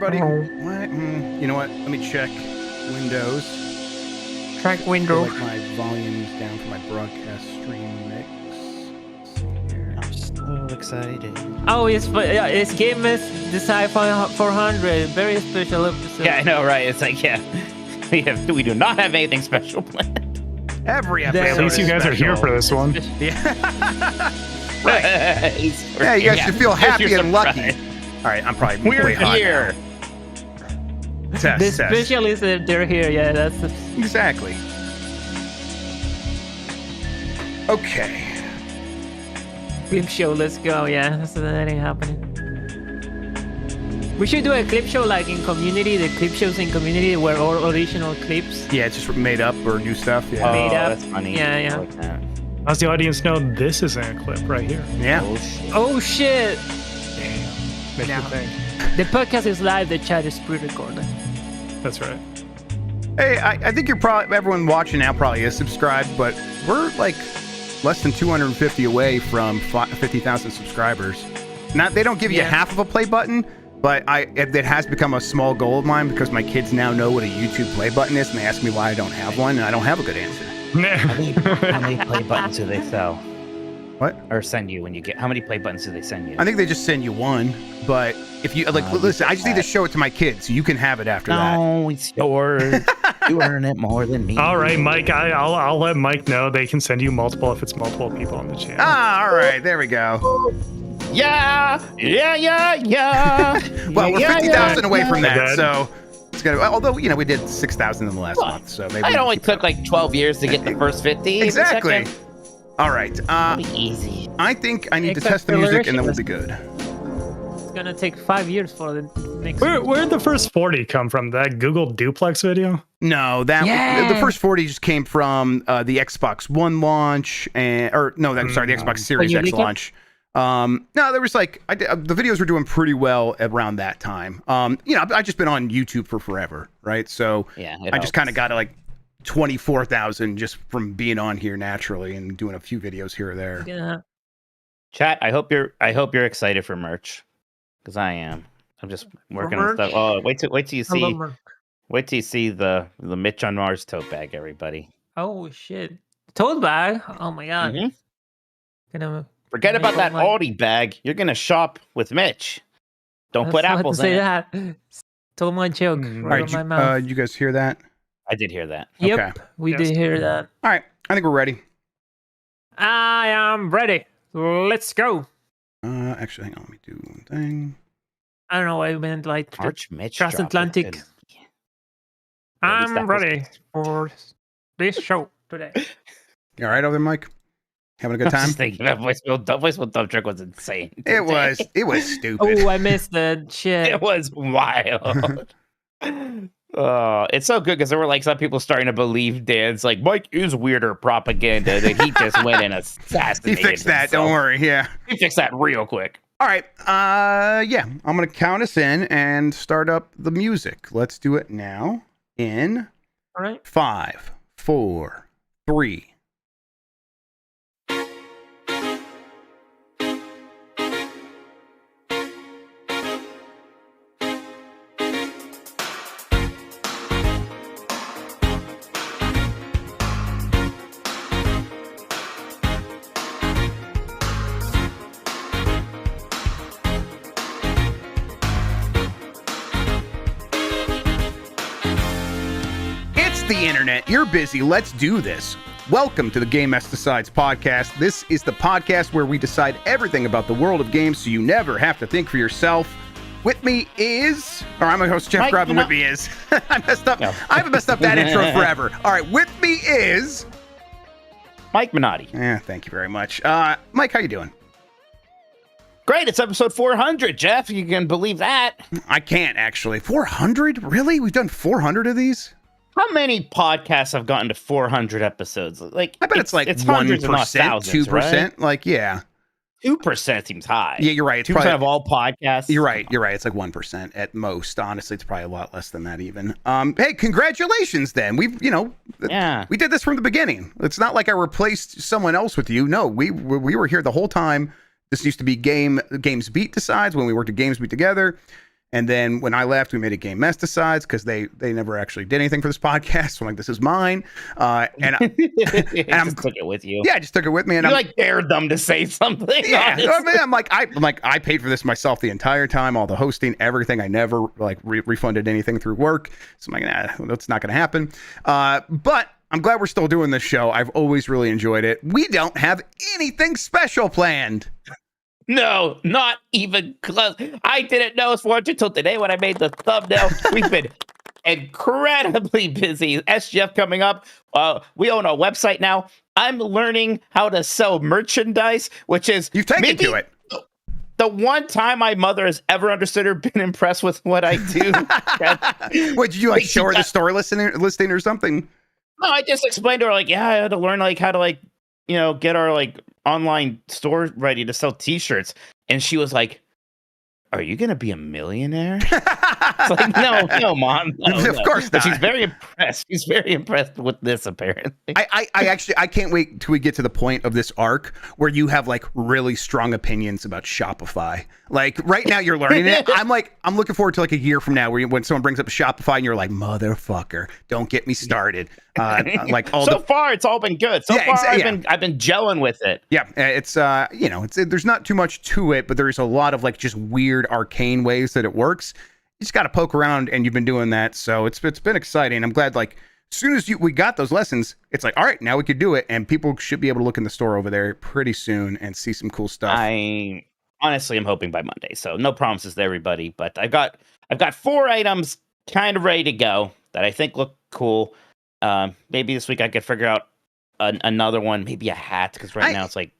everybody. Oh. What? You know what? Let me check Windows. Track window. Like my volume's down for my broadcast stream mix. I'm so excited. Oh, it's Game Decide 400. Very special episode. Yeah, I know, right? It's like, yeah, we do not have anything special planned. Every episode. At least you guys are here for this one. Yeah. Right. Yeah, you guys should feel happy and lucky. All right, I'm probably We're way hot here. now. Test, The test. specialists, they're here. Yeah, that's Exactly. Okay. clip show. Let's go. Yeah, that's anything happening. We should do a clip show like in Community. The clip shows in Community were all original clips. Yeah, it's just made up or new stuff. Yeah. Made up. That's funny. Yeah, yeah. I like that. How's the audience know this isn't a clip right here? Yeah. Oh, shit. Oh shit! Damn. Makes Yeah. me think. The podcast is live. The chat is pre-recorded. That's right. Hey, I think everyone watching now probably is subscribed, but we're like less than 250 away from 50,000 subscribers. They don't give you half of a play button, but it has become a small goal of mine because my kids now know what a YouTube play button is, and they ask me why I don't have one, and I don't have a good answer. How many play buttons do they sell? What? Or send you when you get? How many play buttons do they send you? I think they just send you one, but if you listen, I just need to show it to my kids, so you can have it after that. No, it's yours. You earn it more than me. All right, Mike. I'll let Mike know they can send you multiple if it's multiple people on the channel. Ah, all right, there we go. Yeah. Well, we're 50,000 away from that, Good. so it's gonna. Although we did 6,000 in the last month, so maybe It only took like 12 years to get the first 50. Exactly. Second. All right. It'll be easy. I think I need to Except test the music, and then we'll acceleration. be good. It's gonna take 5 years for the next. Where'd the first 40 come from? That Google Duplex video? No, the Yeah. first 40 just came from the Xbox One launch, the Xbox Series you X leak it? launch. No, there was the videos were doing pretty well around that time. I've just been on YouTube for forever, right? So Yeah. I just kind of got to 24,000 just from being on here naturally and doing a few videos here or there. Yeah. Chat. I hope you're excited for merch, because I am. I'm just working on merch? stuff. Oh, wait till you I love see. Mark. Wait till you see the Mitch on Mars tote bag, everybody. Oh shit! Tote bag. Oh my god. Mhm. Gonna Forget Make about that up my- Aldi bag. You're gonna shop with Mitch. Don't I put was about apples to say in it. that. Stole my joke Mm. All right right, on my mouth. you guys hear that? I did hear that. Yep, okay. we Yes. did hear that. All right, I think we're ready. I am ready. Let's go. Actually, hang on, let me do one thing. I don't know why I meant like. March Mitch. dropped Transatlantic. it. I'm that was- ready for this show today. You all right over there, Mike? Having a good I was time? just thinking that voicemail dump truck was insane. It was stupid. Oh, I missed that shit. It was wild. It's so good because there were some people starting to believe Dan's Mike is weirder propaganda that he just went and He assassinated fixed that. himself. Don't worry. Yeah. He fixed that real quick. All right. Yeah. I'm gonna count us in and start up the music. Let's do it now. In All right. 5, 4, 3. It's the internet. You're busy. Let's do this. Welcome to the Game S Decides podcast. This is the podcast where we decide everything about the world of games so you never have to think for yourself. With me is, I'm a host, Jeff Mike, Grubb, and no. with me is, I messed up. No. I haven't messed up that intro forever. All right, with me is, Mike Minotti. thank you very much. Mike, how you doing? Great. It's episode 400, Jeff. You can believe that. I can't actually. 400? Really? We've done 400 of these? How many podcasts have gotten to 400 episodes? I bet it's it's hundreds and not 1%, thousands, 2%. right? Yeah. 2% seems high. Yeah, you're right. It's 2% probably, of all podcasts. You're right. It's like 1% at most. Honestly, it's probably a lot less than that even. Hey, congratulations then. Yeah. We did this from the beginning. It's not like I replaced someone else with you. No, we were here the whole time. This used to be Games Beat Decides when we worked at Games Beat together. And then when I left, we made a Game Mess Decides because they never actually did anything for this podcast. So I'm like, this is mine. And I just took it with you. Yeah, I just took it with me. And you I'm like dared them to say something. Yeah, honestly. I'm like, I paid for this myself the entire time, all the hosting, everything. I never like refunded anything through work. So I'm like, nah, that's not going to happen. But I'm glad we're still doing this show. I've always really enjoyed it. We don't have anything special planned. No, not even close. I didn't know it's fortune until today when I made the thumbnail. We've been incredibly busy. SGF coming up. We own a website now. I'm learning how to sell merchandise, which is you've taken to it. The one time my mother has ever understood or been impressed with what I do. What, did you like show her the store listing or something? No, I just explained to her, like, yeah, I had to learn like how to like, get our like online store ready to sell t-shirts. And she was like, are you gonna be a millionaire? It's like, no, Mom. No, of course not. But she's very impressed. She's very impressed with this, apparently. I can't wait till we get to the point of this arc where you have like really strong opinions about Shopify. Like right now you're learning it. I'm looking forward to like a year from now when someone brings up Shopify and you're like, motherfucker, don't get me started. Like all far it's all been good. So far I've been gelling with it. Yeah, it's there's not too much to it, but there's a lot of like just weird arcane ways that it works. You just got to poke around, and you've been doing that, so it's been exciting. I'm glad like as soon as we got those lessons, it's like, all right, now we could do it, and people should be able to look in the store over there pretty soon and see some cool stuff. I honestly am hoping by Monday, so no promises to everybody, but I've got 4 items kind of ready to go that I think look cool. Maybe this week I could figure out another one, maybe a hat, because now it's like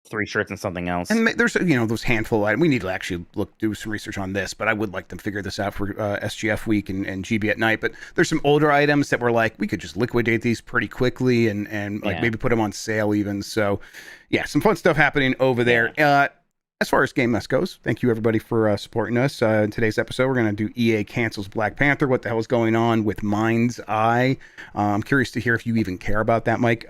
3 shirts and something else. And there's those handful of items. We need to actually do some research on this, but I would like to figure this out for SGF week and GB at night. But there's some older items that were like we could just liquidate these pretty quickly and like maybe put them on sale even. So yeah, some fun stuff happening over there. As far as Game Mess goes, thank you everybody for supporting us. In today's episode, we're going to do EA cancels Black Panther. What the hell is going on with Mind's Eye? I'm curious to hear if you even care about that, Mike.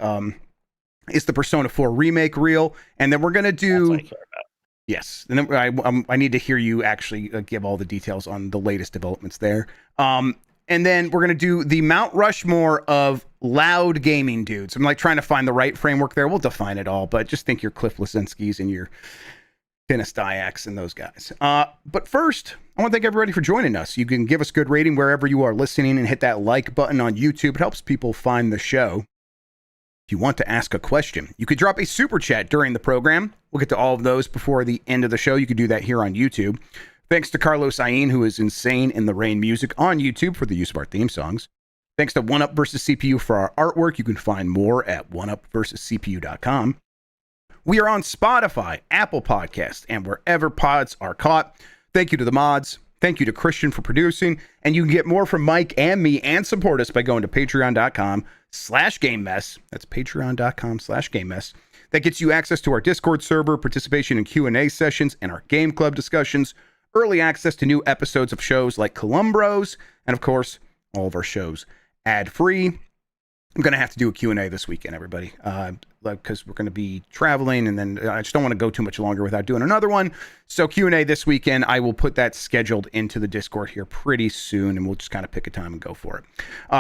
Is the Persona 4 remake real? And then we're going to do... That's what I care about. Yes. And then I need to hear you actually give all the details on the latest developments there. And then we're going to do the Mount Rushmore of loud gaming dudes. I'm like trying to find the right framework there. We'll define it all, but just think your Cliff Lesinskis and your Dennis Dyax and those guys. But first, I want to thank everybody for joining us. You can give us a good rating wherever you are listening and hit that like button on YouTube. It helps people find the show. If you want to ask a question, you could drop a super chat during the program. We'll get to all of those before the end of the show. You could do that here on YouTube. Thanks to Carlos Ayin, who is Insane in the Rain Music on YouTube for the use of our theme songs. Thanks to 1UP versus CPU for our artwork. You can find more at 1UpVersusCPU.com. We are on Spotify, Apple Podcasts, and wherever pods are caught. Thank you to the mods. Thank you to Christian for producing. And you can get more from Mike and me and support us by going to patreon.com/GameMess. That's patreon.com/GameMess. That gets you access to our Discord server, participation in Q&A sessions, and our game club discussions, early access to new episodes of shows like Columbros, and of course, all of our shows ad-free. I'm going to have to do a Q&A this weekend, everybody, because we're going to be traveling, and then I just don't want to go too much longer without doing another one. So Q&A this weekend, I will put that scheduled into the Discord here pretty soon, and we'll just kind of pick a time and go for it.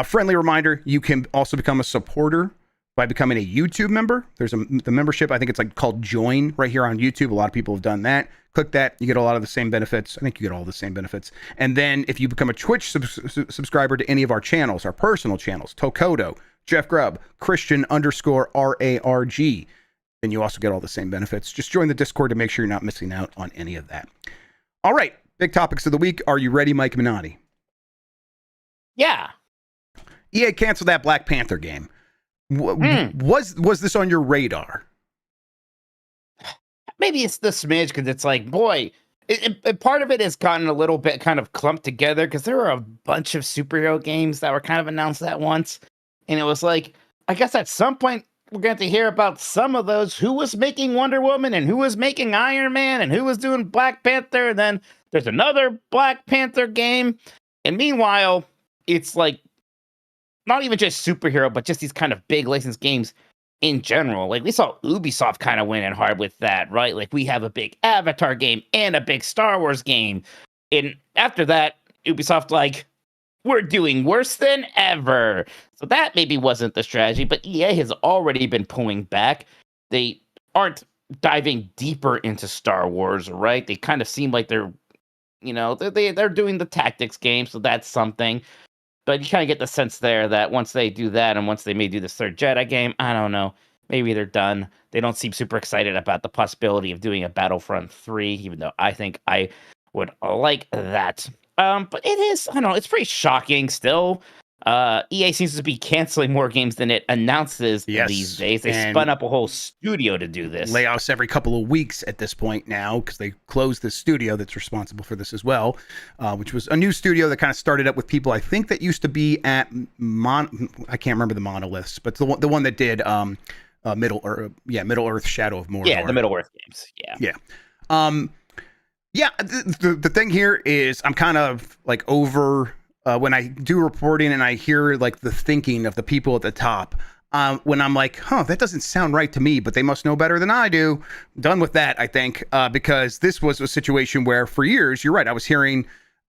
Friendly reminder, you can also become a supporter by becoming a YouTube member. There's the membership, I think it's like called Join right here on YouTube. A lot of people have done that. Click that. You get a lot of the same benefits. I think you get all the same benefits. And then if you become a Twitch subscriber to any of our channels, our personal channels, Tokoto, Jeff Grubb, Christian_RARG, then you also get all the same benefits. Just join the Discord to make sure you're not missing out on any of that. All right, big topics of the week. Are you ready, Mike Minotti? Yeah. EA canceled that Black Panther game. Was this on your radar? Maybe it's the smidge because it's like, boy, part of it has gotten a little bit kind of clumped together because there were a bunch of superhero games that were kind of announced at once. And it was like, I guess at some point we're going to hear about some of those. Who was making Wonder Woman and who was making Iron Man and who was doing Black Panther. And then there's another Black Panther game. And meanwhile, it's like not even just superhero, but just these kind of big licensed games in general. Like we saw Ubisoft kind of went in hard with that, right? Like we have a big Avatar game and a big Star Wars game. And after that, Ubisoft like, we're doing worse than ever. So that maybe wasn't the strategy, but EA has already been pulling back. They aren't diving deeper into Star Wars, right? They kind of seem like they're, they're doing the tactics game, so that's something. But you kind of get the sense there that once they do that, and once they may do this third Jedi game, I don't know, maybe they're done. They don't seem super excited about the possibility of doing a Battlefront 3, even though I think I would like that. But it is, I don't know, it's pretty shocking still. EA seems to be canceling more games than it announces these days. They spun up a whole studio to do this. Layoffs every couple of weeks at this point now, because they closed the studio that's responsible for this as well, which was a new studio that kind of started up with people I think that used to be at I can't remember the monoliths, but the one that did Middle Earth, Shadow of Mordor. Yeah, the Middle Earth games. Yeah. The thing here is I'm kind of like over when I do reporting and I hear like the thinking of the people at the top. When I'm like, that doesn't sound right to me, but they must know better than I do. Done with that, I think, because this was a situation where for years, you're right, I was hearing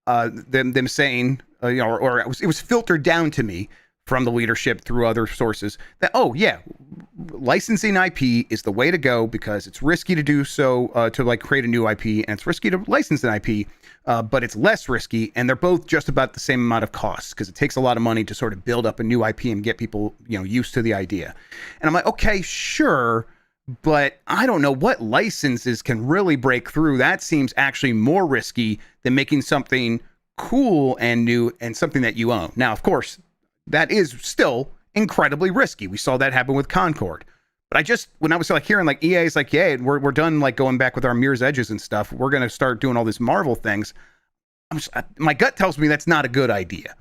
them saying, it was filtered down to me from the leadership through other sources that, licensing IP is the way to go because it's risky to do so, to like create a new IP, and it's risky to license an IP, but it's less risky, and they're both just about the same amount of costs because it takes a lot of money to sort of build up a new IP and get people, used to the idea. And I'm like, okay, sure, but I don't know what licenses can really break through. That seems actually more risky than making something cool and new and something that you own. Now, of course, that is still incredibly risky. We saw that happen with Concord. But when I was like hearing like EA's like, yeah, we're done like going back with our Mirror's Edges and stuff. We're going to start doing all these Marvel things. My gut tells me that's not a good idea.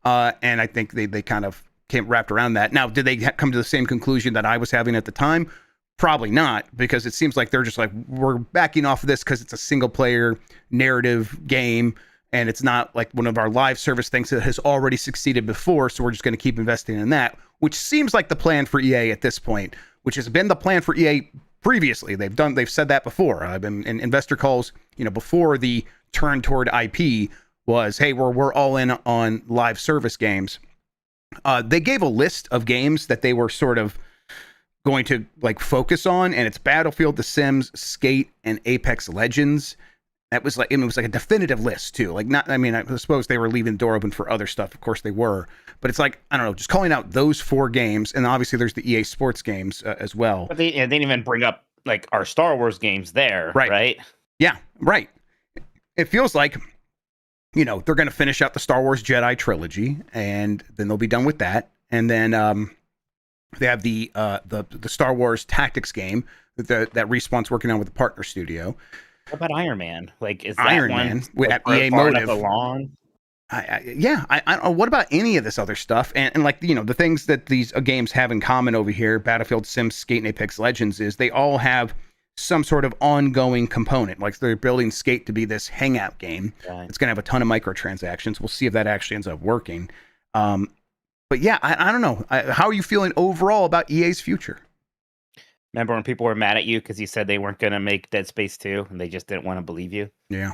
And I think they kind of came wrapped around that. Now, did they come to the same conclusion that I was having at the time? Probably not, because it seems like they're just like, we're backing off of this because it's a single player narrative game. And it's not like one of our live service things that has already succeeded before. So we're just going to keep investing in that, which seems like the plan for EA at this point, which has been the plan for EA previously. They've said that before. I've been in investor calls, before the turn toward IP was, hey, we're all in on live service games. They gave a list of games that they were sort of going to like focus on, and it's Battlefield, The Sims, Skate, and Apex Legends. It was like a definitive list too. Like I suppose they were leaving the door open for other stuff. Of course they were, but it's like, I don't know, just calling out those 4 games, and obviously there's the EA Sports games as well. But they didn't even bring up like our Star Wars games there, right? Yeah, right. It feels like, they're going to finish out the Star Wars Jedi trilogy, and then they'll be done with that, and then they have the Star Wars Tactics game that Respawn's working on with the partner studio. What about Iron Man? Like, is that Iron one Man with EA far Motive enough along? I don't know. What about any of this other stuff? And like, the things that these games have in common over here, Battlefield, Sims, Skate, and Apex Legends, is they all have some sort of ongoing component. Like they're building Skate to be this hangout game. Right. It's going to have a ton of microtransactions. We'll see if that actually ends up working. But yeah, I don't know. How are you feeling overall about EA's future? Remember when people were mad at you because you said they weren't going to make Dead Space 2 and they just didn't want to believe you? Yeah.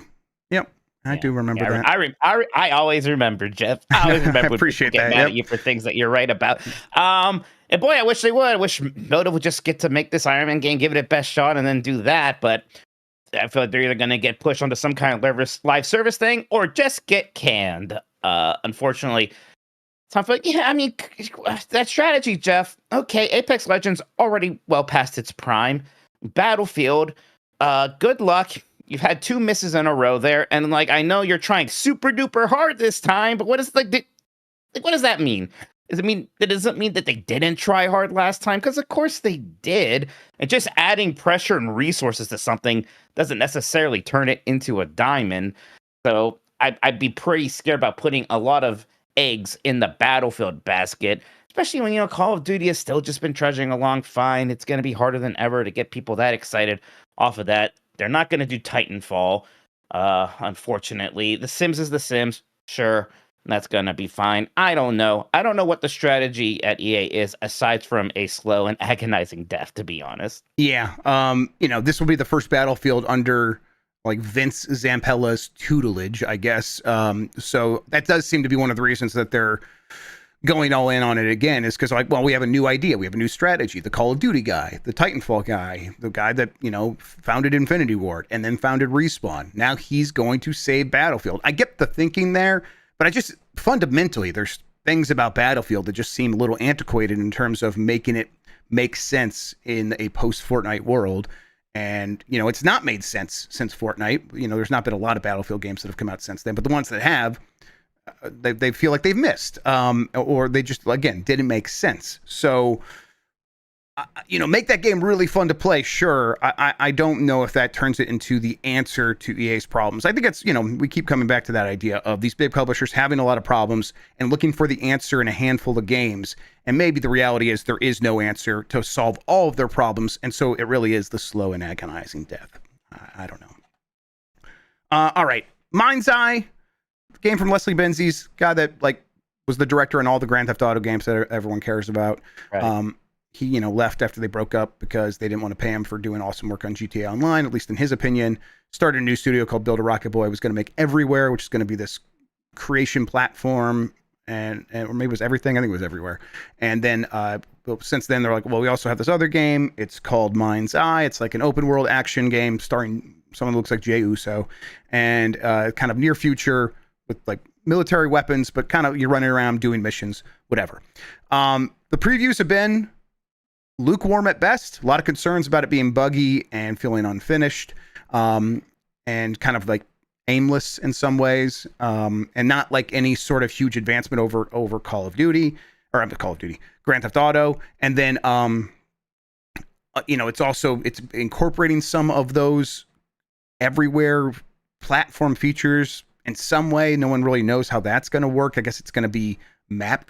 Yep. I do remember that. I always remember, Jeff. I always remember. I appreciate when people that. get mad at you for things that you're right about. And boy, I wish they would. I wish Motive would just get to make this Iron Man game, give it a best shot, and then do that. But I feel like they're either going to get pushed onto some kind of live service thing or just get canned. Unfortunately. So I feel like, that strategy, Jeff. Okay, Apex Legends already well past its prime. Battlefield, good luck. You've had 2 misses in a row there, and like I know you're trying super duper hard this time, but what does what does that mean? Does it mean that they didn't try hard last time? Because of course they did. And just adding pressure and resources to something doesn't necessarily turn it into a diamond. So I'd be pretty scared about putting a lot of eggs in the Battlefield basket, especially when Call of Duty has still just been trudging along fine. It's going to be harder than ever to get people that excited off of that. They're not going to do Titanfall, unfortunately. The Sims is The Sims, sure, that's going to be fine. I don't know what the strategy at EA is aside from a slow and agonizing death, to be honest. Yeah, this will be the first Battlefield under like Vince Zampella's tutelage, I guess. So that does seem to be one of the reasons that they're going all in on it again, is because, like, well, we have a new idea, we have a new strategy. The Call of Duty guy, the Titanfall guy, the guy that, you know, founded Infinity Ward and then founded Respawn, now he's going to save Battlefield. I get the thinking there, but I just fundamentally, there's things about Battlefield that just seem a little antiquated in terms of making it make sense in a post-Fortnite world. And, you know, it's not made sense since Fortnite. You know, there's not been a lot of Battlefield games that have come out since then, but the ones that have, they feel like they've missed, or they just, again, didn't make sense. So, you know, make that game really fun to play, sure. I don't know if that turns it into the answer to EA's problems. I think it's, you know, we keep coming back to that idea of these big publishers having a lot of problems and looking for the answer in a handful of games. And maybe the reality is there is no answer to solve all of their problems. And so it really is the slow and agonizing death. I don't know. All right. Mind's Eye. Game from Leslie Benzies, guy that, like, was the director in all the Grand Theft Auto games that everyone cares about. Right. He, you know, left after they broke up because they didn't want to pay him for doing awesome work on GTA Online, at least in his opinion. Started a new studio called Build a Rocket Boy. Was going to make Everywhere, which is going to be this creation platform, and or maybe it was Everything. I think it was Everywhere. And then since then, they're like, well, we also have this other game. It's called Mind's Eye. It's like an open world action game starring someone who looks like Jey Uso, and kind of near future, with like military weapons, but kind of you're running around doing missions, whatever. The previews have been lukewarm at best. A lot of concerns about it being buggy and feeling unfinished, and kind of like aimless in some ways, and not like any sort of huge advancement over Call of Duty, or Call of Duty, Grand Theft Auto. And then, you know, it's incorporating some of those Everywhere platform features in some way. No one really knows how that's going to work. I guess it's going to be map